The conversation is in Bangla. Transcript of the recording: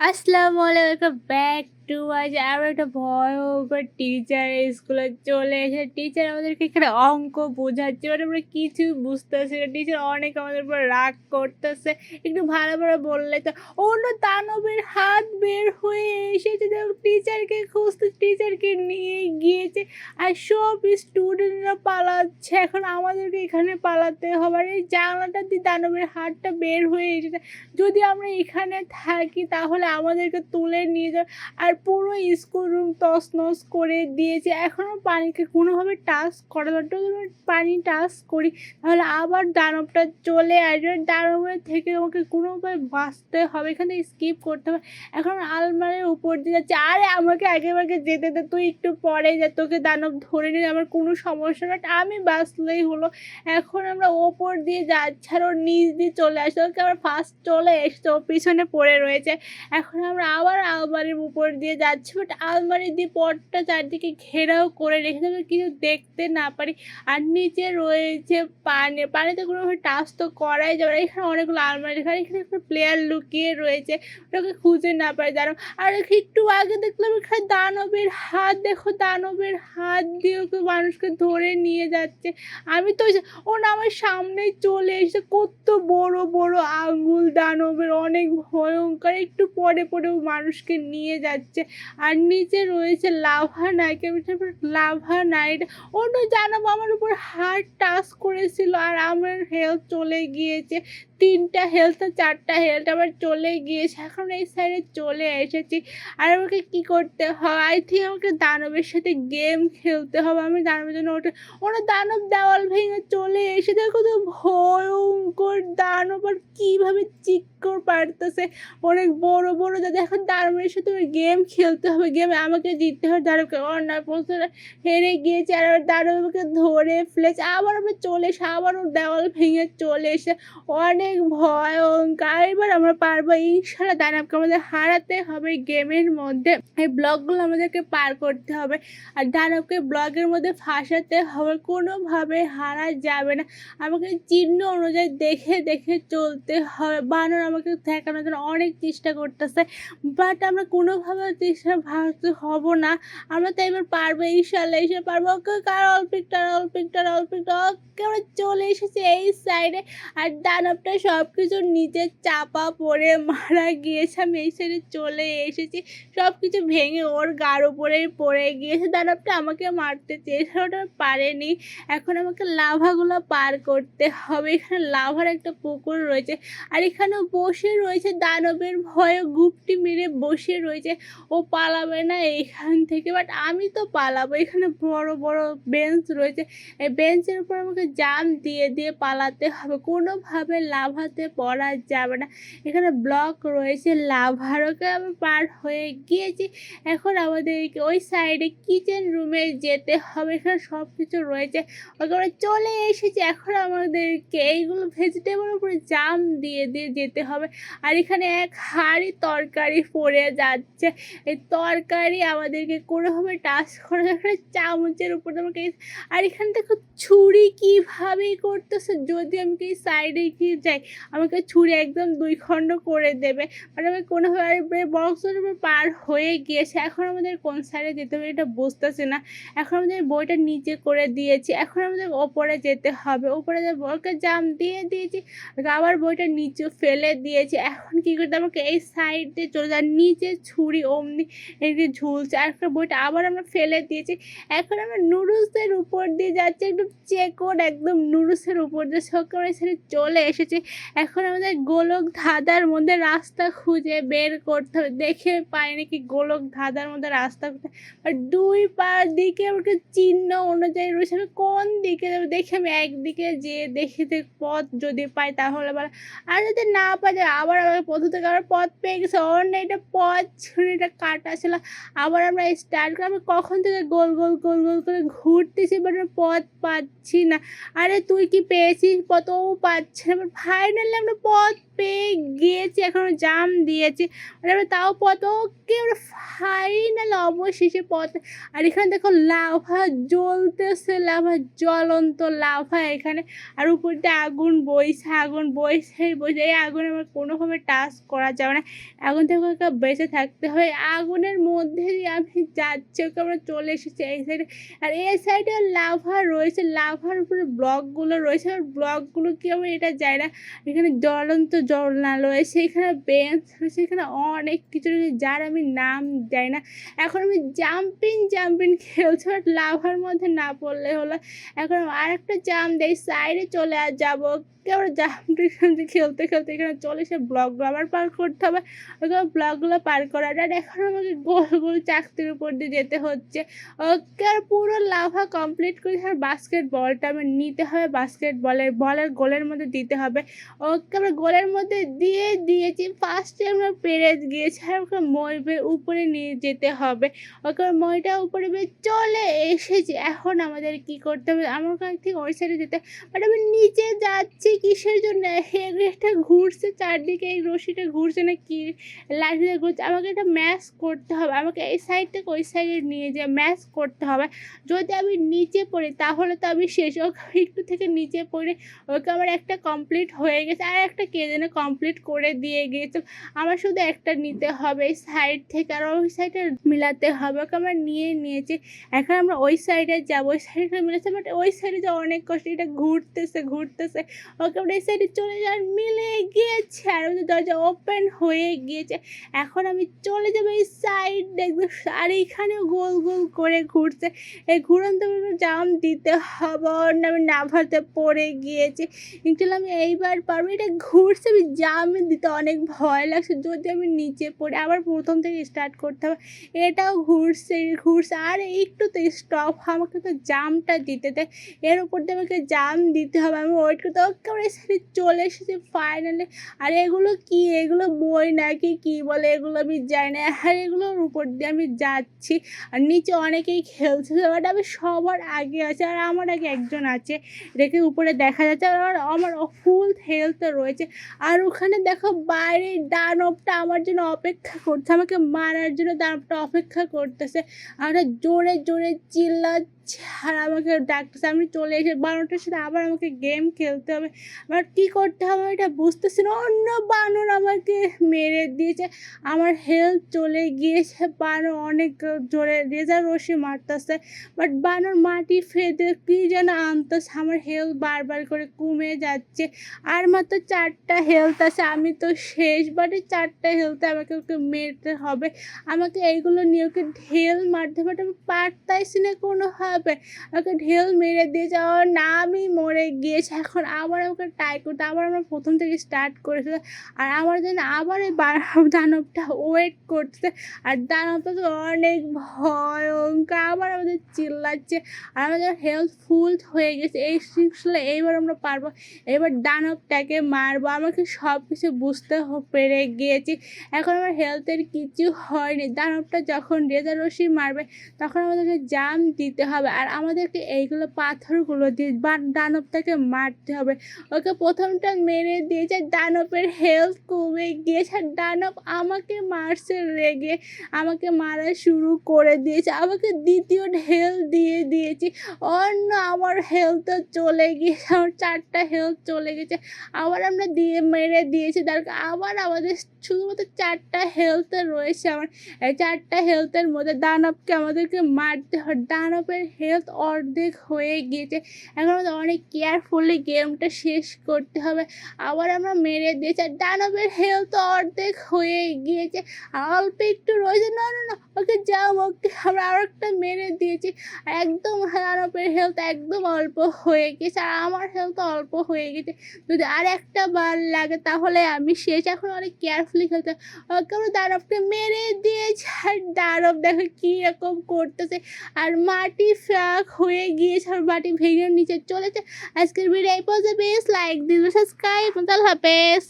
আসসালামু আলাইকুম ব্যাক টু আজ আরো একটা ভয়ঙ্কর টিচার স্কুলে চলে এসে টিচার আমাদেরকে এখানে অঙ্ক বোঝাচ্ছে আমরা কিছু বুঝতেছি না। টিচার অনেক আমাদের উপর রাগ করতেছে। একটু ভালো করে বললে তো অন্য দানবের হাত বের হয়ে এসেছে, দেখো টিচারকে খুঁজতে, টিচারকে নিয়ে গিয়েছে আর সব স্টুডেন্টরা পালাচ্ছে। এখন আমাদেরকে এখানে পালাতে হবে আর এই জানলাটা দিয়ে দানবের হাতটা বের হয়ে এসেছে। যদি আমরা এখানে থাকি তাহলে আমাদেরকে তুলে নিয়ে যাবে আর পুরো স্কুল রুম তছনছ করে দিয়েছে। এখনও পানিকে কোনোভাবে টাচ করা যাবে, পানি টাচ করি তাহলে আবার দানবটা চলে আসবে। দানবের থেকে আমাকে কোনোভাবে বাঁচতে হবে, এখান থেকে স্কিপ করতে হবে। এখন আলমারির উপর দিয়ে যাচ্ছে, আরে আমাকে আগে আগে যেতে দে, তুই একটু পরে যা, তোকে দানব ধরে নিলে আমার কোনো সমস্যা না, আমি বাঁচলেই হলো। এখন আমরা ওপর দিয়ে যাচ্ছি আর ওর নিচ দিয়ে চলে আসছে, ওকে আবার ফার্স্ট চলে এসছে, ও পিছনে পড়ে রয়েছে। এখন আমরা আবার আলমারির উপর দিয়ে যাচ্ছি, বাট আলমারি দিয়ে পথটা চারদিকে ঘেরাও করে রেখে দেবে, কিছু দেখতে না পারি। আর নিচে রয়েছে পানি, পানিতে কোনোভাবে টাচ তো করাই যাবে না। এখানে অনেকগুলো আলমারি, এখানে একটা প্লেয়ার লুকিয়ে রয়েছে, ওটাকে খুঁজে না পারি দাঁড়াও। আর একটু আগে দেখলাম এখানে দানবের হাত, দেখো দানবের হাত দিয়ে ওকে মানুষকে ধরে নিয়ে যাচ্ছে। আমি তো ও না আমার সামনে চলে এসে, কত বড় বড় আঙ্গুল দানবের, অনেক ভয়ঙ্কর। একটু পরে পরে ও মানুষকে নিয়ে যাচ্ছে। আর নিচে রয়েছে লাভা নাইট, লাভা নাইট। অন্য জানাবো আমার উপর হার্ট টাচ করেছিল আর আমার হেলথ চলে গিয়েছে, 3টা হেলথ 4টা হেলথ আবার চলে গিয়েছে। এখন এই সাইডে চলে এসেছি আর আমাকে কি করতে হবে, আই থিঙ্ক আমাকে দানবের সাথে গেম খেলতে হবে। আমি দানবের জন্য ওরা দানব দেওয়াল ভেঙে চলে এসে, দেখো তো ভয়ঙ্কর দানব আর কীভাবে চিৎকার পারতেছে, অনেক বড় বড় দাদা। এখন দানবের সাথে ওই গেম খেলতে হবে, গেমে আমাকে জিততে হবে। দানবকে অন্যায় পৌঁছে হেরে গিয়েছে আর আবার দানবকে ধরে ফেলেছে। আবার আমরা চলে এসে আবার ওর দেওয়াল ভেঙে চলে এসে, অনেক ভয়ঙ্কর। এবার আমরা পারবো ইনশাল্লাহ, দানবকে আমাদের হারাতে হবে গেমের মধ্যে। এই ব্লকগুলো আমাদেরকে পার করতে হবে আর দানবকে ব্লগের মধ্যে ফাঁসাতে হবে, কোনোভাবে হারা যাবে না। আমাকে চিহ্ন অনুযায়ী দেখে দেখে চলতে হবে। বানর আমাকে ঠেকানোর জন্য অনেক চেষ্টা করতেছে, বাট আমরা কোনোভাবে চেষ্টা ভাবতে হব না। আমরা তো এবার পারবো ইনশাল্লাহ, এসে পারবো। ওকে কার অল্প একটু ওকে আমরা চলে এসেছি এই সাইডে আর দানবটা সব কিছুর নিচে চাপা পড়ে মারা গিয়েছে। আমি এই সাইডে চলে এসেছি, সব কিছু ভেঙে ওর গার উপরেই পড়ে গিয়েছে। দানবটা আমাকে মারতে চেয়েছে, ওটা পারেনি। এখন আমাকে লাভাগুলো পার করতে হবে। এখানে লাভার একটা পুকুর রয়েছে আর এখানে বসে রয়েছে দানবের ভয়ে, গুপটি মেরে বসে রয়েছে। ও পালাবে না এখান থেকে, বাট আমি তো পালাবো। এখানে বড় বড় বেঞ্চ রয়েছে, এই বেঞ্চের উপর আমাকে জাম দিয়ে দিয়ে পালাতে হবে, কোনোভাবে লাভাতে পড়া যাবে না। এখানে ব্লক রয়েছে লাভারকে আমি পার হয়ে গিয়েছি। এখন আমাদেরকে ওই সাইডে কিচেন রুমে যেতে হবে, এখানে সব কিছু রয়েছে, ওকে আমরা চলে এসেছি। এখন আমাদেরকে এইগুলো ভেজিটেবলের উপরে জাম দিয়ে দিয়ে যেতে হবে। আর এখানে এক হাঁড়ি তরকারি পড়ে যাচ্ছে, এই তরকারি আমাদেরকে কোনোভাবে টাচ করে, এখানে চামচের উপর আমাকে। আর এখান থেকে ছুরি কীভাবে করতেছে, যদি আমি এই সাইডে গিয়ে যাই আমাকে ছুরি একদম 2 খণ্ড করে দেবে। মানে আমি কোনোভাবে বক্সের উপর পার হয়ে গিয়েছে। এখন আমাদের কোন সাইডে যেতে হবে এটা বুঝতেছি না। এখন আমাদের বইটা নিচে করে দিয়েছি, এখন আমাদের ওপরে যেতে হবে। ওপরে বইকে জাম দিয়ে দিয়েছি, আবার বইটা নিচে ফেলে দিয়েছি। এখন কী করতে, আমাকে এই সাইডে চলে যায়, নিচে ছুরি অমনি এদিকে ঝুলছে। আর বইটা আবার আমরা ফেলে দিয়েছি। এখন আমরা নুডলসের উপর দিয়ে যাচ্ছি, একদম চেকর, একদম নুডলসের উপর দিয়ে সকালে ছেড়ে চলে এসেছি। এখন আমাদের গোলক ধাঁধার মধ্যে রাস্তা খুঁজে বের করতে হবে। দেখে পাই নাকি গোলক ধাঁধার মধ্যে রাস্তা কোথায়, আর 2 পার দিকে আমাকে চিহ্ন অনুযায়ী রয়েছে, আমি কোন দিকে যাবো। দেখে আমি একদিকে যেয়ে দেখি পথ যদি পাই তাহলে বলে, আর যদি না পাই আবার আমাকে প্রথম থেকে আবার পথ পেয়ে গেছে। অন্য এটা পথ ছিল, এটা কাটা ছিল। আবার আমরা স্টার্ট করে, আমি কখন থেকে গোল গোল গোল গোল করে ঘুরতেছি, বাট পথ পাচ্ছি না। আরে তুই কি পেয়েছিস? পথও পাচ্ছে না, ফাইনালি আমরা পথ পেয়ে গিয়েছি, এখন আমরা জাম দিয়েছি। আমরা তাও পথ ওকে আমরা ফাইনাল অবশেষে পথ। আর এখানে দেখো লাভা জ্বলতেছে, লাভা জ্বলন্ত লাভা এখানে। আর উপর দিয়ে আগুন বইছে, আগুন বইছে বইছে। এই আগুন আমার কোনোভাবে টাচ করা যাবে না। আগুন থেকে ওকে বেঁচে থাকতে হয়। আগুনের মধ্যে দিয়ে আমি যাচ্ছি, ওকে আমরা চলে এসেছি এই সাইডে। আর এই সাইডে লাভা রয়েছে, লাভার উপরে ব্লকগুলো রয়েছে। আর ব্লকগুলো কি হবে এটা যায় না। এখানে জ্বলন্ত জ্বলনা রয়েছে, এখানে বেঞ্চ রয়েছে, এখানে অনেক কিছু রয়েছে যার আমি নাম জানি না। এখন আমি জাম্পিং খেলছি, বাট লাভার মধ্যে না পড়লে হলো। এখন আরেকটা জাম্প দেই, সাইডে চলে যাবো। আমরা জাম্পিং খেলতে খেলতে এখানে চলে এসে ব্লকগুলো আবার পার করতে হবে। ওইখানে ব্লকগুলো পার করার আর এখন আমাকে গোল গোল চাকতির উপর দিয়ে যেতে হচ্ছে। ওকে আর পুরো লাভা কমপ্লিট করে আর বাস্কেট বলটা আমার নিতে হবে, বাস্কেট বলের গোলের মধ্যে দিতে হবে। ওকে আমরা গোলের মধ্যে দিয়ে দিয়েছি, ফার্স্টে আমরা পেরে গিয়েছি। আর ওকে মই উপরে নিয়ে যেতে হবে। ওকে মইটা উপরে চলে এসেছি। এখন আমাদের কি করতে হবে, আমার কাছ থেকে ওই সাইডে যেতে, বাট আমি নিচে যাচ্ছি কিসের জন্য? এটা ঘুরছে চারদিকে, এই রশিটা ঘুরছে না কি লাঠিটা ঘুরছে। আমাকে এটা ম্যাচ করতে হবে, আমাকে এই সাইড থেকে ওই সাইডে নিয়ে যেয়ে ম্যাচ করতে হবে। যদি আমি নিচে পড়ি তাহলে তো আমি শেষ। ওকে একটু থেকে নিচে পড়ে ওকে আমার একটা কমপ্লিট হয়ে গেছে, আর একটা কে যেন কমপ্লিট করে দিয়ে গিয়েছে। আমার শুধু একটা নিতে হবে এই সাইড থেকে, আর ওই সাইডে মিলাতে হবে। ওকে আমরা নিয়েছি। এখন আমরা ওই সাইডে যাবো, ওই সাইডে মিলেছে, বাট ওই সাইডে যাওয়া অনেক কষ্ট। এটা ঘুরতেছে। ওকে আমরা এই সাইডে চলে যাওয়ার মিলে গিয়েছে, আর আমাদের দরজা ওপেন হয়ে গিয়েছে। এখন আমি চলে যাবো এই সাইড দেখবো, আর এইখানেও গোল গোল করে ঘুরছে। এই ঘুরন্ত জাম দিতে হবে, আমি নাভাতে পড়ে গিয়েছি। কিন্তু আমি এইবার পারবো। এটা ঘুরছে, আমি জামে দিতে অনেক ভয় লাগছে, যদি আমি নিচে পড়ে আবার প্রথম থেকে স্টার্ট করতে হবে। এটাও ঘুরছে। আর একটু তো স্টপ, আমাকে তো জামটা দিতে দেয়, এর উপর দিয়ে আমাকে জাম দিতে হবে। আমি ওয়েট করতে একেবারে সাইডে চলে এসেছি ফাইনালি। আর এগুলো কি, এগুলো বই নাকি কি বলে এগুলো আমি জানি না। আর এগুলোর উপর দিয়ে আমি যাচ্ছি, আর নিচে অনেকেই খেলছে, বাট আমি সবার আগে আছে, আর আমার আগে একজন আছে, এটাকে উপরে দেখা যাচ্ছে। আর আমার ফুল হেলথ রয়েছে। আর ওখানে দেখো বাইরে দানবটা আমার জন্য অপেক্ষা করছে, আমাকে মারার জন্য দানবটা অপেক্ষা করতেছে। আর জোরে জোরে চিল্লাচ্ছে আর আমাকে ডাকতেছে। আমি চলে এসে 12টার সাথে আবার আমাকে গেম খেলতে হবে। বাট কী করতে হবে এটা বুঝতেছি না। অন্য বানর আমাকে মেরে দিয়েছে, আমার হেলথ চলে গিয়েছে। বানর অনেক জোরে রেজার রশি মারতেছে, বাট বানর মাটি ফেদে কী যেন আনতেছে। আমার হেলথ বারবার করে কমে যাচ্ছে। আর মাত্র 4টা হেলথ আছে, আমি তো শেষ। বাট এই 4টা হেলথে আমাকে ওকে মেরতে হবে। আমাকে এইগুলো নিয়ে ওকে ঢেল মারতে হবে, বাট আমি পারতাইছি না কোনোভাবে। ওকে ঢেল মেরে দিয়ে যাওয়ার না, আমি মরে গিয়েছি। এখন আবার আমাকে ট্রাই করতে, আবার আমরা প্রথম থেকে স্টার্ট করেছিল। আর আমার জন্য আবার এই দানবটা ওয়েট করছে। আর দানবটা তো অনেক ভয়ঙ্কর, আবার আমাদের চিল্লাচ্ছে। আর আমাদের হেলথ ফুল হয়ে গেছে। এই শৃঙ্খলা এইবার আমরা পারবো। এবার দানবটাকে মারবো। আমাকে সব কিছু বুঝতে পেরে গিয়েছি। এখন আমার হেলথের কিছু হয়নি। দানবটা যখন রেজার রশি মারবে তখন আমাদেরকে জাম দিতে হবে, আর আমাদেরকে এইগুলো পাথরগুলো দিয়ে দানবটাকে মারতে হবে। ওকে প্রথমটা মেরে দিয়েছে, দানবের হেলথ কমে গিয়েছে। আর দানব আমাকে মারছে রেগে, আমাকে মারা শুরু করে দিয়েছে। আমাকে দ্বিতীয় ঢেল দিয়ে দিয়েছি, অন্য আমার হেলথ চলে গিয়েছে, আমার 4টা হেলথ চলে গেছে। আবার আমরা মেরে দিয়েছি, তারপর আবার আমাদের শুধুমাত্র 4টা হেলথ রয়েছে। আমার এই 4টা হেলথের মধ্যে দানবকে আমাদেরকে মারতে হয়। দানবের হেলথ অর্ধেক হয়ে গিয়েছে। এখন আমাদের অনেক কেয়ারফুলি গেমটা শেষ করতে হবে। আবার আমরা মেরে দিয়েছি, আর দানবের হেলথ অর্ধেক হয়ে গিয়েছে, অল্প একটু রয়েছে। না ওকে যাও, ওকে আমরা আর একটা মেরে দিয়েছি। একদম দানবের হেলথ একদম অল্প হয়ে গেছে, আর আমার হেলথ অল্প হয়ে গেছে। যদি আর একটা বার লাগে তাহলে আমি শেষ। এখন অনেক কেয়ারফুলি খেলতে। ওকে আমরা দানবকে মেরে দিয়েছি, আর দানব দেখো কীরকম করতেছে, আর মাটি ফাঁক হয়ে গিয়েছে, আর মাটি ভেঙে নিচে চলেছে। আজকের ভিডিও এই পর্যন্ত। বেশ লাইক দিন, সাবস্ক্রাইব, আল্লাহ হাফেজ।